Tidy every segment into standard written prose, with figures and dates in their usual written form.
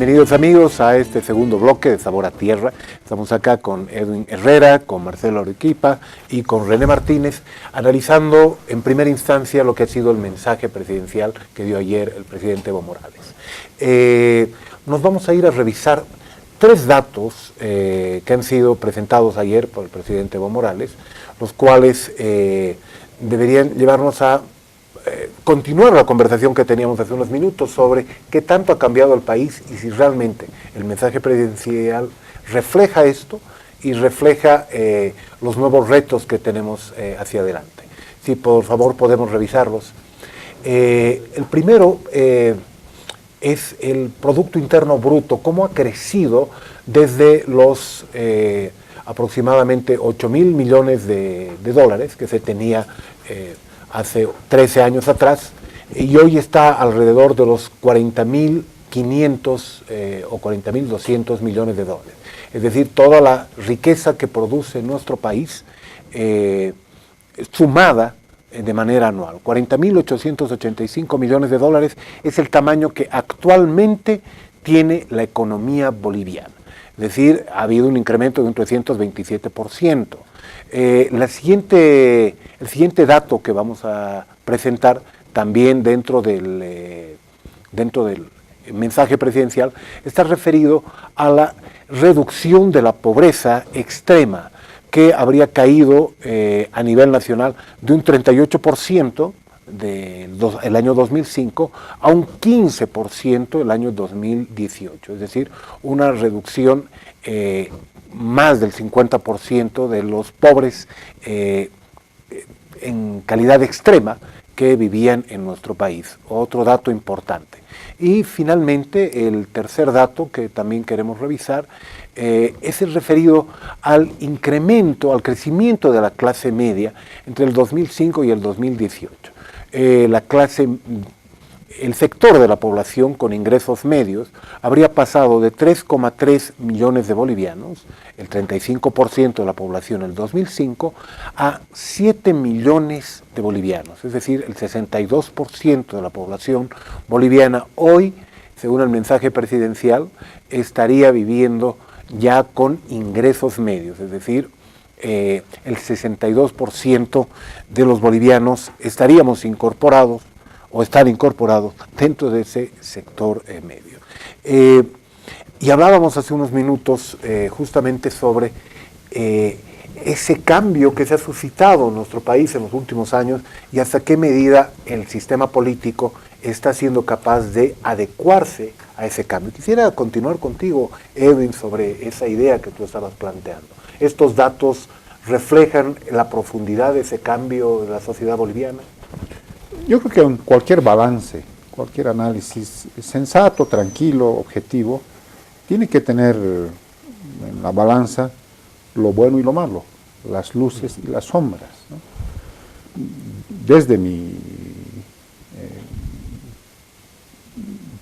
Bienvenidos amigos a este segundo bloque de Sabor a Tierra. Estamos acá con Edwin Herrera, con Marcelo Arequipa y con René Martínez, analizando en primera instancia lo que ha sido el mensaje presidencial que dio ayer el presidente Evo Morales. Nos vamos a ir a revisar tres datos que han sido presentados ayer por el presidente Evo Morales, los cuales deberían llevarnos a continuar la conversación que teníamos hace unos minutos sobre qué tanto ha cambiado el país y si realmente el mensaje presidencial refleja esto y refleja los nuevos retos que tenemos hacia adelante. Si por favor podemos revisarlos. El primero es el Producto Interno Bruto, cómo ha crecido desde los aproximadamente 8.000 millones de dólares que se tenía hace 13 años atrás, y hoy está alrededor de los 40.500 o 40.200 millones de dólares. Es decir, toda la riqueza que produce nuestro país sumada de manera anual. 40.885 millones de dólares es el tamaño que actualmente tiene la economía boliviana. Es decir, ha habido un incremento de un 327%. El siguiente dato que vamos a presentar también dentro del mensaje presidencial está referido a la reducción de la pobreza extrema, que habría caído a nivel nacional de un 38% el año 2005 a un 15% el año 2018, es decir, una reducción más del 50% de los pobres en calidad extrema que vivían en nuestro país. Otro dato importante. Y finalmente, el tercer dato que también queremos revisar es el referido al incremento, al crecimiento de la clase media entre el 2005 y el 2018. El sector de la población con ingresos medios habría pasado de 3,3 millones de bolivianos, el 35% de la población en el 2005, a 7 millones de bolivianos, es decir, el 62% de la población boliviana hoy, según el mensaje presidencial, estaría viviendo ya con ingresos medios, es decir, el 62% de los bolivianos estaríamos incorporados o estar incorporados dentro de ese sector medio. Y hablábamos hace unos minutos justamente sobre ese cambio que se ha suscitado en nuestro país en los últimos años y hasta qué medida el sistema político está siendo capaz de adecuarse a ese cambio. Quisiera continuar contigo, Edwin, sobre esa idea que tú estabas planteando. Estos datos reflejan la profundidad de ese cambio de la sociedad boliviana. Yo creo que en cualquier balance, cualquier análisis sensato, tranquilo, objetivo, tiene que tener en la balanza lo bueno y lo malo, las luces y las sombras, ¿no? Desde mi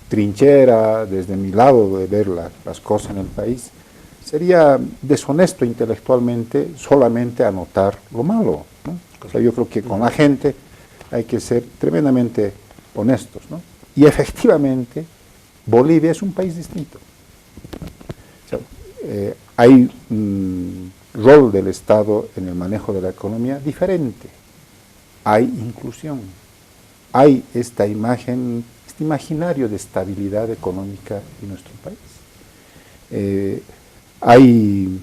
trinchera, desde mi lado de ver las cosas en el país, sería deshonesto intelectualmente solamente anotar lo malo, ¿no? O sea, yo creo que con la gente hay que ser tremendamente honestos, ¿no? Y efectivamente, Bolivia es un país distinto. O sea, hay un rol del Estado en el manejo de la economía diferente. Hay inclusión. Hay esta imagen, este imaginario de estabilidad económica en nuestro país. Hay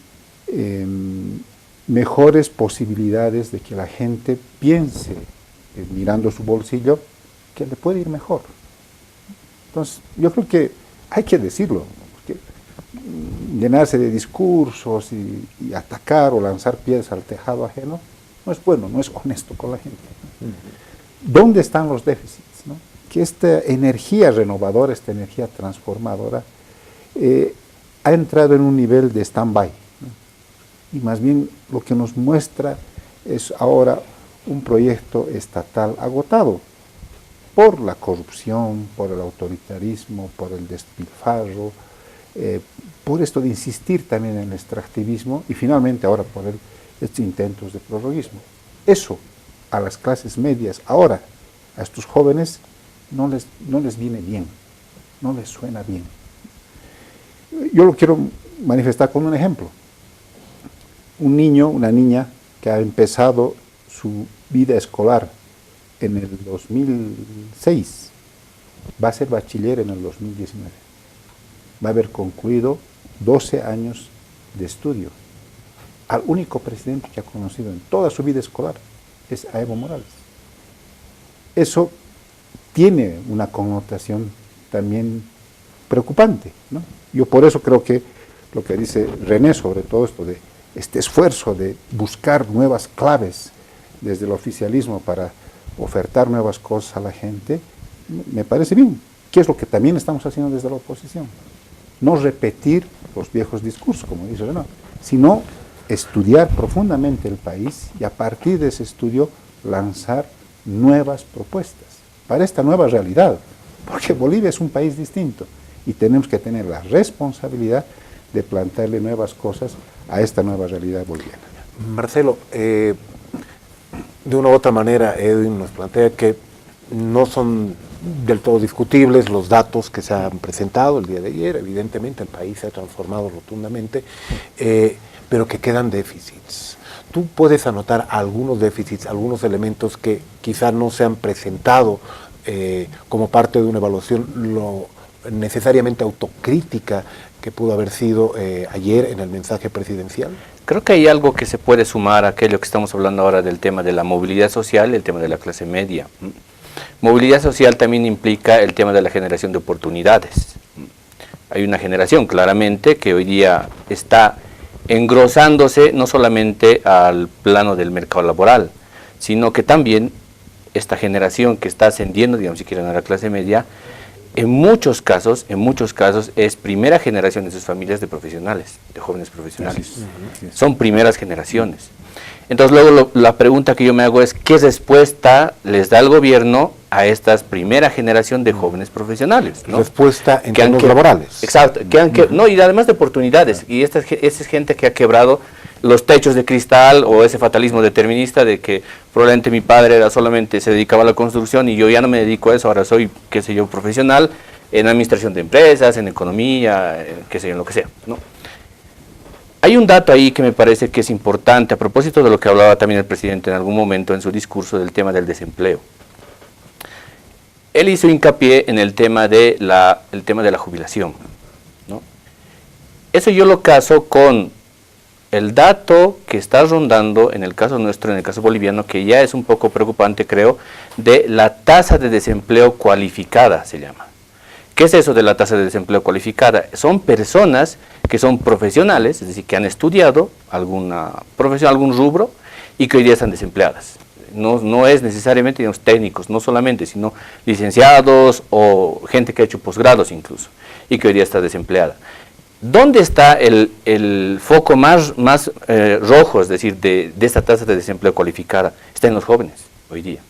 mejores posibilidades de que la gente piense mirando su bolsillo, que le puede ir mejor. Entonces, yo creo que hay que decirlo, porque llenarse de discursos y atacar o lanzar piedras al tejado ajeno no es bueno, no es honesto con la gente. ¿Dónde están los déficits, ¿no? Que esta energía renovadora, esta energía transformadora, ha entrado en un nivel de stand-by, ¿no? Y más bien lo que nos muestra es ahora un proyecto estatal agotado por la corrupción, por el autoritarismo, por el despilfarro, por esto de insistir también en el extractivismo y finalmente ahora por estos intentos de prorroguismo. Eso a las clases medias, ahora a estos jóvenes no les viene bien, no les suena bien. Yo lo quiero manifestar con un ejemplo. Un niño, una niña que ha empezado su vida escolar en el 2006, va a ser bachiller en el 2019. Va a haber concluido 12 años de estudio. Al único presidente que ha conocido en toda su vida escolar es a Evo Morales. Eso tiene una connotación también preocupante, ¿no? Yo por eso creo que lo que dice René sobre todo esto de este esfuerzo de buscar nuevas claves desde el oficialismo para ofertar nuevas cosas a la gente, me parece bien, que es lo que también estamos haciendo desde la oposición. No repetir los viejos discursos, como dice René, sino estudiar profundamente el país y a partir de ese estudio lanzar nuevas propuestas para esta nueva realidad, porque Bolivia es un país distinto y tenemos que tener la responsabilidad de plantearle nuevas cosas a esta nueva realidad boliviana. Marcelo, de una u otra manera, Edwin nos plantea que no son del todo discutibles los datos que se han presentado el día de ayer. Evidentemente el país se ha transformado rotundamente, pero que quedan déficits. ¿Tú puedes anotar algunos déficits, algunos elementos que quizá no se han presentado como parte de una evaluación lo necesariamente autocrítica que pudo haber sido ayer en el mensaje presidencial? Creo que hay algo que se puede sumar a aquello que estamos hablando ahora del tema de la movilidad social, el tema de la clase media. Movilidad social también implica el tema de la generación de oportunidades. Hay una generación claramente que hoy día está engrosándose no solamente al plano del mercado laboral, sino que también esta generación que está ascendiendo, digamos si quieren, a la clase media, en muchos casos es primera generación de sus familias de profesionales, de jóvenes profesionales. Son primeras generaciones. Entonces luego la pregunta que yo me hago es, ¿qué respuesta les da el gobierno a esta primera generación de jóvenes profesionales, ¿no? Respuesta en términos laborales. Exacto, no, y además de oportunidades, y esta es gente que ha quebrado los techos de cristal o ese fatalismo determinista de que probablemente mi padre se dedicaba a la construcción y yo ya no me dedico a eso, ahora soy, qué sé yo, profesional en administración de empresas, en economía, qué sé yo, en lo que sea, ¿no? Hay un dato ahí que me parece que es importante, a propósito de lo que hablaba también el presidente en algún momento en su discurso del tema del desempleo. Él hizo hincapié en el tema de la jubilación, ¿no? Eso yo lo caso con el dato que está rondando en el caso nuestro, en el caso boliviano, que ya es un poco preocupante, creo, de la tasa de desempleo cualificada, se llama. ¿Qué es eso de la tasa de desempleo cualificada? Son personas que son profesionales, es decir, que han estudiado alguna profesión, algún rubro, y que hoy día están desempleadas. No es necesariamente, digamos, técnicos, no solamente, sino licenciados o gente que ha hecho posgrados incluso, y que hoy día está desempleada. ¿Dónde está el foco más rojo, es decir, de esta tasa de desempleo cualificada? Está en los jóvenes hoy día.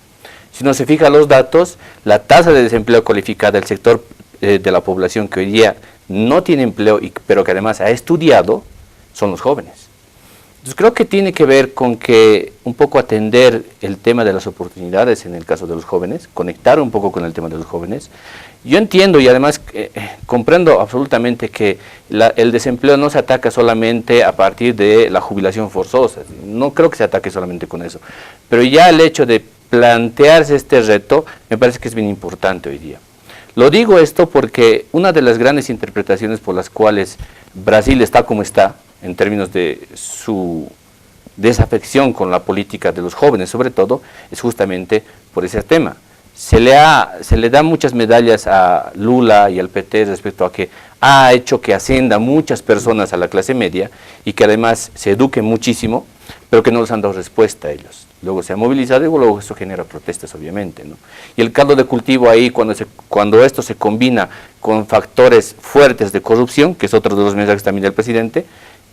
Si uno se fija los datos, la tasa de desempleo cualificada del sector de la población que hoy día no tiene empleo, pero que además ha estudiado, son los jóvenes. Entonces creo que tiene que ver con que un poco atender el tema de las oportunidades en el caso de los jóvenes, conectar un poco con el tema de los jóvenes. Yo entiendo y además comprendo absolutamente que el desempleo no se ataca solamente a partir de la jubilación forzosa, no creo que se ataque solamente con eso, pero ya el hecho de plantearse este reto me parece que es bien importante hoy día. Lo digo esto porque una de las grandes interpretaciones por las cuales Brasil está como está, en términos de su desafección con la política de los jóvenes sobre todo, es justamente por ese tema. Se le da muchas medallas a Lula y al PT respecto a que ha hecho que ascienda muchas personas a la clase media y que además se eduquen muchísimo, pero que no les han dado respuesta a ellos. Luego se ha movilizado y luego eso genera protestas, obviamente, ¿no? Y el caldo de cultivo ahí, cuando esto se combina con factores fuertes de corrupción, que es otro de los mensajes también del presidente,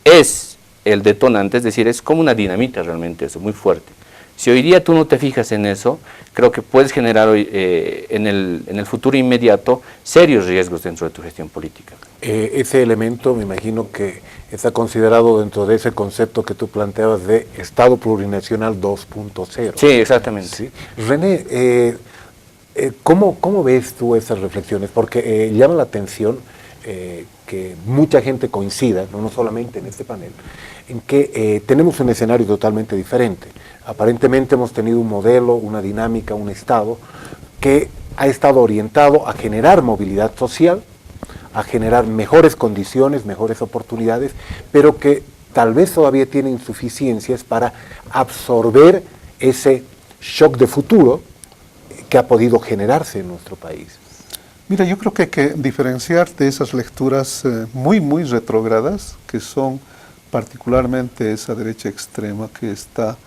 es el detonante, es decir, es como una dinamita realmente eso, muy fuerte. Si hoy día tú no te fijas en eso, creo que puedes generar hoy, en el futuro inmediato serios riesgos dentro de tu gestión política. Ese elemento me imagino que está considerado dentro de ese concepto que tú planteabas de Estado Plurinacional 2.0. Sí, exactamente. ¿Sí? René, ¿cómo ves tú esas reflexiones? Porque llama la atención que que mucha gente coincida, no solamente en este panel, en que tenemos un escenario totalmente diferente. Aparentemente hemos tenido un modelo, una dinámica, un Estado que ha estado orientado a generar movilidad social, a generar mejores condiciones, mejores oportunidades, pero que tal vez todavía tiene insuficiencias para absorber ese shock de futuro que ha podido generarse en nuestro país. Mira, yo creo que hay que diferenciar de esas lecturas muy retrógradas, que son particularmente esa derecha extrema que está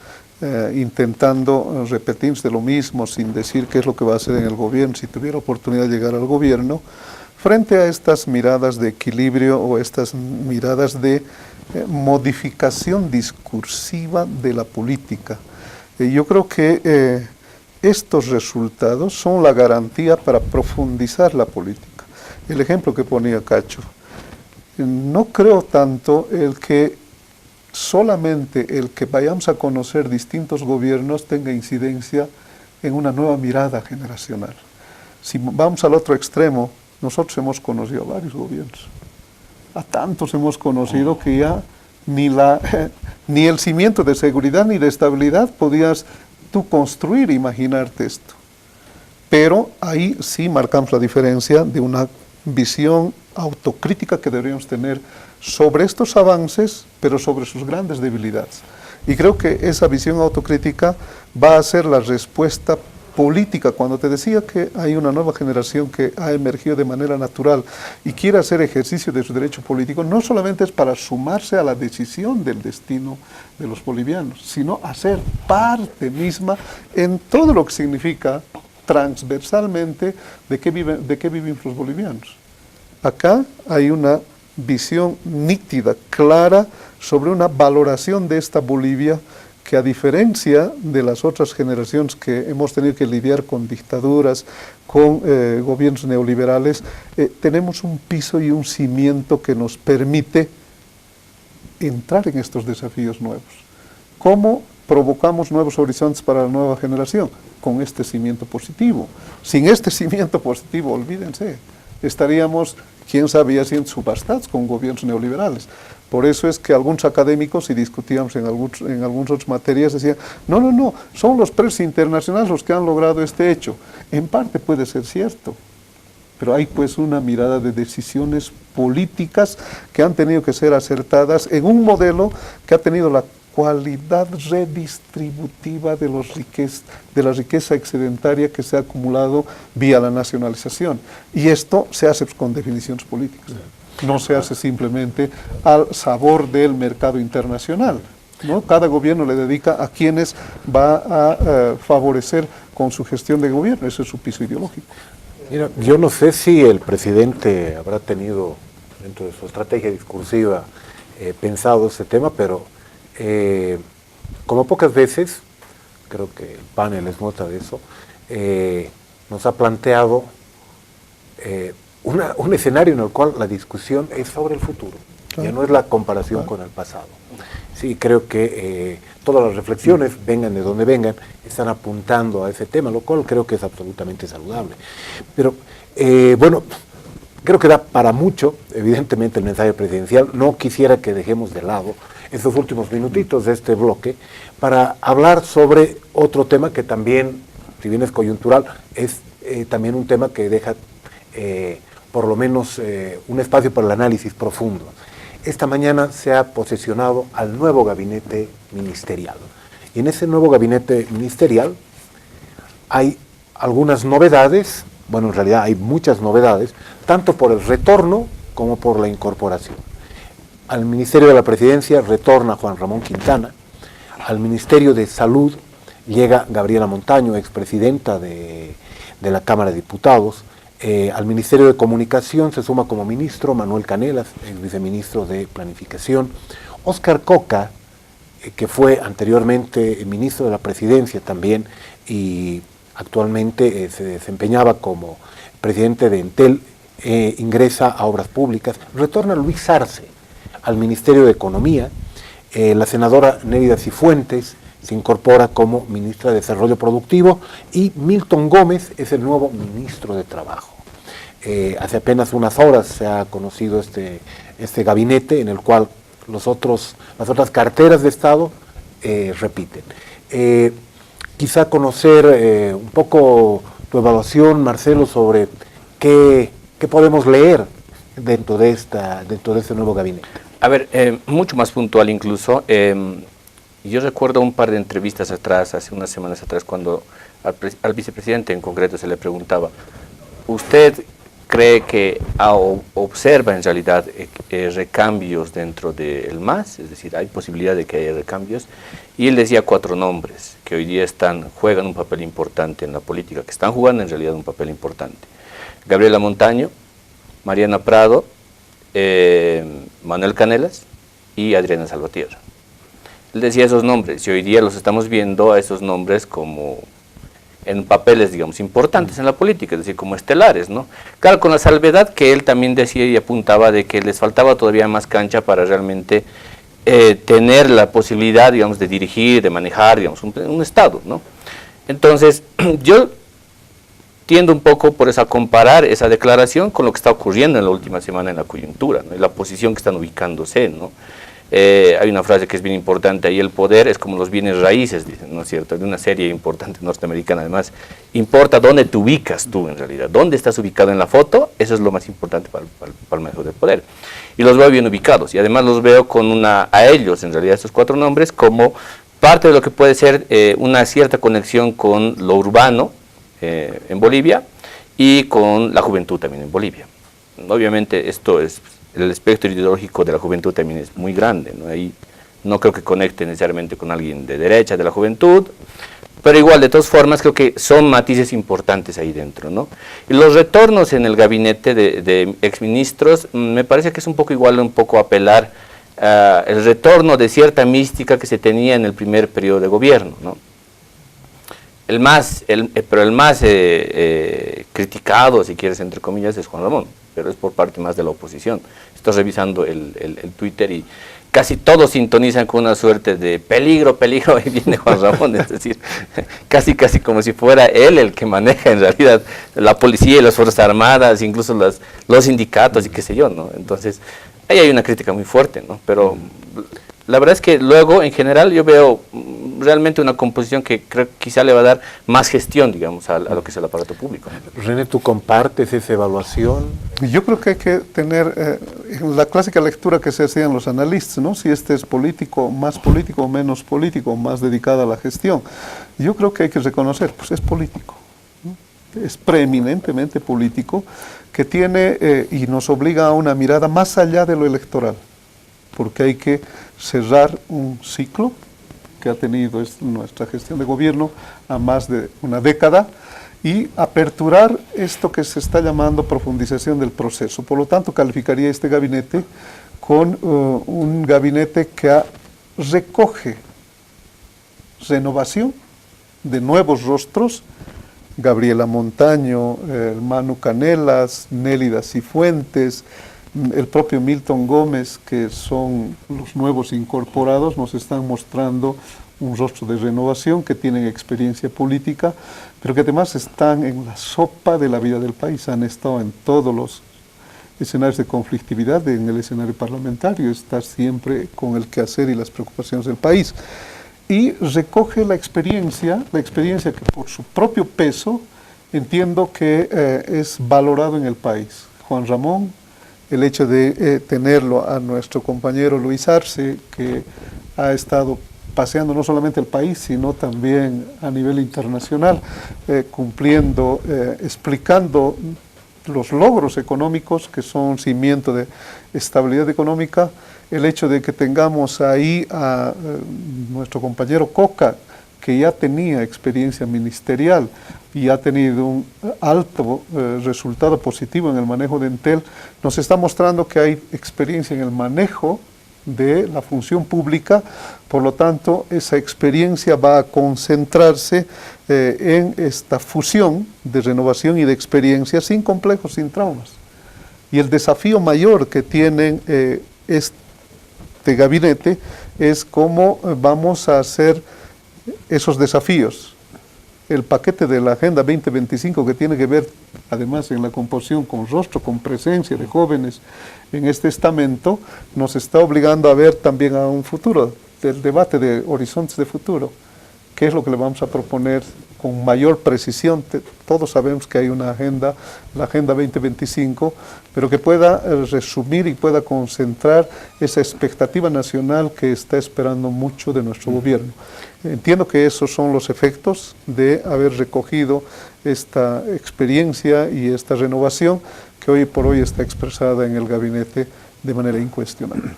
intentando repetirse lo mismo sin decir qué es lo que va a hacer en el gobierno, si tuviera oportunidad de llegar al gobierno, frente a estas miradas de equilibrio o estas miradas de modificación discursiva de la política. Yo creo que estos resultados son la garantía para profundizar la política. El ejemplo que ponía Cacho, no creo tanto solamente el que vayamos a conocer distintos gobiernos tenga incidencia en una nueva mirada generacional. Si vamos al otro extremo, nosotros hemos conocido a varios gobiernos. A tantos hemos conocido que ya ni el cimiento de seguridad ni de estabilidad podías tú construir, imaginarte esto. Pero ahí sí marcamos la diferencia de una visión autocrítica que deberíamos tener sobre estos avances, pero sobre sus grandes debilidades. Y creo que esa visión autocrítica va a ser la respuesta política. Cuando te decía que hay una nueva generación que ha emergido de manera natural y quiere hacer ejercicio de su derecho político, no solamente es para sumarse a la decisión del destino de los bolivianos, sino a ser parte misma en todo lo que significa transversalmente de qué viven los bolivianos. Acá hay una visión nítida, clara, sobre una valoración de esta Bolivia que, a diferencia de las otras generaciones que hemos tenido que lidiar con dictaduras, con gobiernos neoliberales, tenemos un piso y un cimiento que nos permite entrar en estos desafíos nuevos. ¿Cómo provocamos nuevos horizontes para la nueva generación? Con este cimiento positivo. Sin este cimiento positivo, olvídense, estaríamos, quién sabe, ya siendo subastados con gobiernos neoliberales. Por eso es que algunos académicos, y discutíamos en algunas otras materias, decían, no, son los precios internacionales los que han logrado este hecho. En parte puede ser cierto, pero hay pues una mirada de decisiones políticas que han tenido que ser acertadas en un modelo que ha tenido la cualidad redistributiva de la riqueza excedentaria que se ha acumulado vía la nacionalización. Y esto se hace con definiciones políticas. No se hace simplemente al sabor del mercado internacional, ¿no? Cada gobierno le dedica a quienes va a favorecer con su gestión de gobierno. Ese es su piso ideológico. Mira, yo no sé si el presidente habrá tenido dentro de su estrategia discursiva pensado ese tema, pero como pocas veces, creo que el panel es muestra de eso, nos ha planteado un escenario en el cual la discusión es sobre el futuro, ya no es la comparación con el pasado. Sí, creo que todas las reflexiones, vengan de donde vengan, están apuntando a ese tema, lo cual creo que es absolutamente saludable. Pero, bueno, creo que da para mucho, evidentemente, el mensaje presidencial. No quisiera que dejemos de lado estos últimos minutitos de este bloque para hablar sobre otro tema que también, si bien es coyuntural, es también un tema que deja por lo menos un espacio para el análisis profundo. Esta mañana se ha posesionado al nuevo gabinete ministerial. Y en ese nuevo gabinete ministerial hay algunas novedades, bueno, en realidad hay muchas novedades, tanto por el retorno como por la incorporación. Al Ministerio de la Presidencia retorna Juan Ramón Quintana, al Ministerio de Salud llega Gabriela Montaño, expresidenta de la Cámara de Diputados. Al Ministerio de Comunicación se suma como ministro Manuel Canelas, ex viceministro de Planificación. Óscar Coca, que fue anteriormente ministro de la Presidencia también y actualmente se desempeñaba como presidente de Entel, ingresa a Obras Públicas. Retorna Luis Arce al Ministerio de Economía. La senadora Nérida Cifuentes se incorpora como ministra de Desarrollo Productivo y Milton Gómez es el nuevo ministro de Trabajo. Hace apenas unas horas se ha conocido este gabinete en el cual las otras carteras de Estado repiten. Quizá conocer un poco tu evaluación, Marcelo, sobre qué podemos leer dentro de este nuevo gabinete. A ver, mucho más puntual incluso. Yo recuerdo un par de entrevistas atrás, hace unas semanas atrás, cuando al vicepresidente en concreto se le preguntaba, ¿usted cree que observa en realidad recambios dentro del MAS? Es decir, ¿hay posibilidad de que haya recambios? Y él decía 4 nombres que hoy día juegan un papel importante en la política, que están jugando en realidad un papel importante. Gabriela Montaño, Mariana Prado, Manuel Canelas y Adriana Salvatierra. Él decía esos nombres y hoy día los estamos viendo a esos nombres como en papeles, digamos, importantes en la política, es decir, como estelares, ¿no? Claro, con la salvedad que él también decía y apuntaba de que les faltaba todavía más cancha para realmente tener la posibilidad, digamos, de dirigir, de manejar, digamos, un Estado, ¿no? Entonces, yo tiendo un poco por eso a comparar esa declaración con lo que está ocurriendo en la última semana en la coyuntura, ¿no? Y la posición que están ubicándose, ¿no? Hay una frase que es bien importante ahí: el poder es como los bienes raíces, dicen, ¿no es cierto?, de una serie importante norteamericana. Además, importa dónde te ubicas tú en realidad, dónde estás ubicado en la foto, eso es lo más importante para el manejo del poder. Y los veo bien ubicados, y además los veo con a ellos, en realidad, estos 4 nombres, como parte de lo que puede ser una cierta conexión con lo urbano en Bolivia y con la juventud también en Bolivia. Obviamente esto es, el espectro ideológico de la juventud también es muy grande, ¿no? Ahí no creo que conecte necesariamente con alguien de derecha de la juventud, pero igual, de todas formas, creo que son matices importantes ahí dentro, ¿no? Y los retornos en el gabinete de exministros, me parece que es un poco igual, un poco apelar el retorno de cierta mística que se tenía en el primer periodo de gobierno, ¿no? El más criticado, si quieres, entre comillas, es Juan Ramón, pero es por parte más de la oposición. Estoy revisando el Twitter y casi todos sintonizan con una suerte de peligro, y viene Juan Ramón, es decir, casi como si fuera él el que maneja en realidad la policía y las Fuerzas Armadas, incluso los sindicatos y qué sé yo, ¿no? Entonces, ahí hay una crítica muy fuerte, ¿no? Pero la verdad es que luego, en general, yo veo realmente una composición que creo que quizá le va a dar más gestión, digamos, a lo que es el aparato público. René, ¿tú compartes esa evaluación? Yo creo que hay que tener la clásica lectura que se hacían los analistas, ¿no? Si este es político, más político o menos político, más dedicado a la gestión. Yo creo que hay que reconocer, pues es político, ¿no? Es preeminentemente político, que tiene y nos obliga a una mirada más allá de lo electoral, porque hay que cerrar un ciclo que ha tenido nuestra gestión de gobierno a más de una década y aperturar esto que se está llamando profundización del proceso. Por lo tanto, calificaría este gabinete con un gabinete que recoge renovación de nuevos rostros: Gabriela Montaño, Manu Canelas, Nélida Cifuentes, el propio Milton Gómez, que son los nuevos incorporados, nos están mostrando un rostro de renovación, que tienen experiencia política, pero que además están en la sopa de la vida del país, han estado en todos los escenarios de conflictividad, en el escenario parlamentario, está siempre con el quehacer y las preocupaciones del país. Y recoge la experiencia que por su propio peso entiendo que es valorado en el país. Juan Ramón, el hecho de tenerlo a nuestro compañero Luis Arce, que ha estado paseando no solamente el país, sino también a nivel internacional, cumpliendo, explicando los logros económicos que son cimiento de estabilidad económica. El hecho de que tengamos ahí a nuestro compañero Coca, que ya tenía experiencia ministerial y ha tenido un alto resultado positivo en el manejo de Entel, nos está mostrando que hay experiencia en el manejo de la función pública. Por lo tanto, esa experiencia va a concentrarse en esta fusión de renovación y de experiencia sin complejos, sin traumas. Y el desafío mayor que tienen este gabinete es cómo vamos a hacer esos desafíos el paquete de la Agenda 2025 que tiene que ver además en la composición con rostro, con presencia de jóvenes en este estamento, nos está obligando a ver también a un futuro, del debate de horizontes de futuro. ¿Qué es lo que le vamos a proponer con mayor precisión? Todos sabemos que hay una agenda, la Agenda 2025, pero que pueda resumir y pueda concentrar esa expectativa nacional que está esperando mucho de nuestro gobierno. Entiendo que esos son los efectos de haber recogido esta experiencia y esta renovación que hoy por hoy está expresada en el gabinete de manera incuestionable.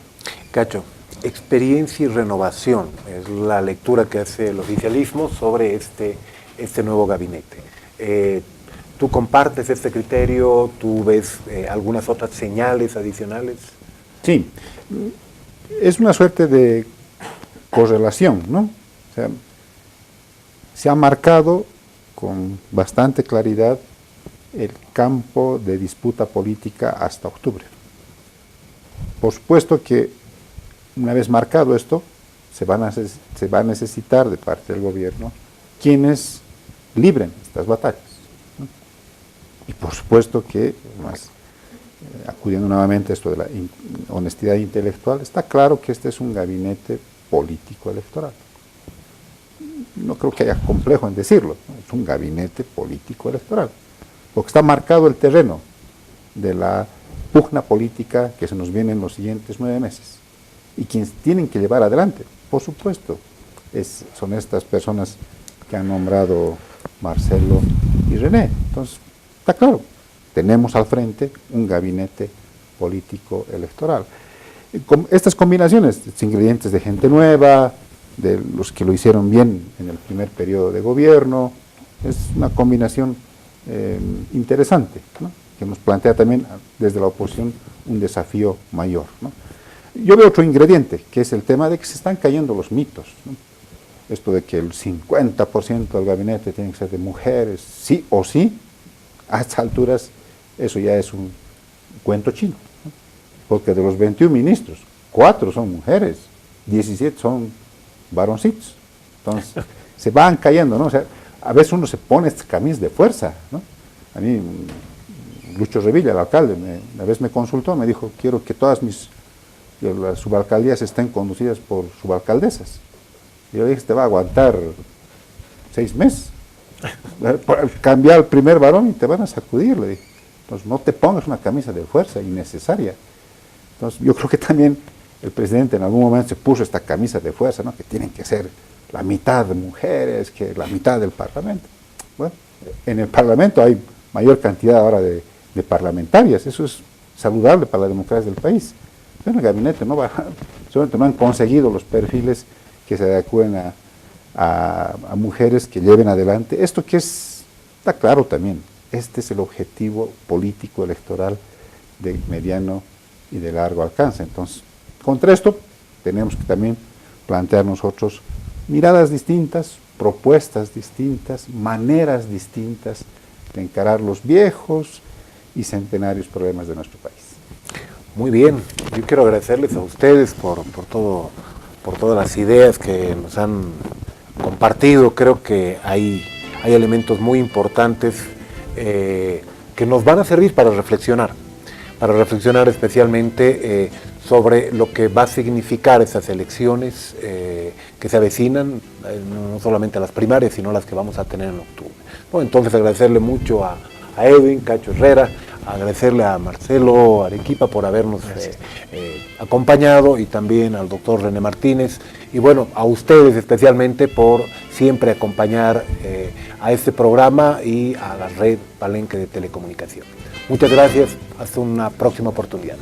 Cacho, experiencia y renovación es la lectura que hace el oficialismo sobre este nuevo gabinete. ¿Tú compartes este criterio? ¿Tú ves algunas otras señales adicionales? Sí, es una suerte de correlación, ¿no? O sea, se ha marcado con bastante claridad el campo de disputa política hasta octubre. Por supuesto que una vez marcado esto, se va a necesitar de parte del gobierno quienes libren estas batallas, ¿no? Y por supuesto que, más, acudiendo nuevamente a esto de la honestidad intelectual, está claro que este es un gabinete político electoral. No creo que haya complejo en decirlo, ¿no? Es un gabinete político electoral, porque está marcado el terreno de la pugna política que se nos viene en los siguientes 9 meses. Y quienes tienen que llevar adelante, por supuesto, son estas personas que han nombrado Marcelo y René. Entonces, está claro, tenemos al frente un gabinete político electoral. Estas combinaciones, estos ingredientes de gente nueva, de los que lo hicieron bien en el primer periodo de gobierno, es una combinación interesante, ¿no? Que nos plantea también desde la oposición un desafío mayor, ¿no? Yo veo otro ingrediente, que es el tema de que se están cayendo los mitos, ¿no? Esto de que el 50% del gabinete tiene que ser de mujeres, sí o sí, a estas alturas eso ya es un cuento chino, ¿no? Porque de los 21 ministros, 4 son mujeres, 17 son varoncitos. Entonces, se van cayendo, ¿no? O sea, a veces uno se pone esta camisa de fuerza, ¿no? A mí, Lucho Revilla, el alcalde, una vez me consultó, me dijo, quiero que todas las subalcaldías estén conducidas por subalcaldesas. Y yo dije, te va a aguantar 6 meses. Cambiar al primer varón y te van a sacudir, le dije. Entonces, no te pongas una camisa de fuerza innecesaria. Entonces, yo creo que también el presidente en algún momento se puso esta camisa de fuerza, ¿no? Que tienen que ser la mitad de mujeres, que la mitad del Parlamento. Bueno, en el Parlamento hay mayor cantidad ahora de parlamentarias, eso es saludable para la democracia del país. En el gabinete seguramente no han conseguido los perfiles que se adecúen a mujeres que lleven adelante. Esto que está claro también, este es el objetivo político electoral de mediano y de largo alcance. Entonces, contra esto tenemos que también plantear nosotros miradas distintas, propuestas distintas, maneras distintas de encarar los viejos y centenarios problemas de nuestro país. Muy bien, yo quiero agradecerles a ustedes por todas las ideas que nos han compartido. Creo que hay elementos muy importantes que nos van a servir para reflexionar especialmente sobre lo que va a significar esas elecciones que se avecinan, no solamente las primarias, sino las que vamos a tener en octubre. Bueno, entonces agradecerle mucho a Edwin Cacho Herrera, agradecerle a Marcelo Arequipa por habernos acompañado y también al doctor René Martínez y bueno, a ustedes especialmente por siempre acompañar a este programa y a la red Palenque de Telecomunicación. Muchas gracias, hasta una próxima oportunidad.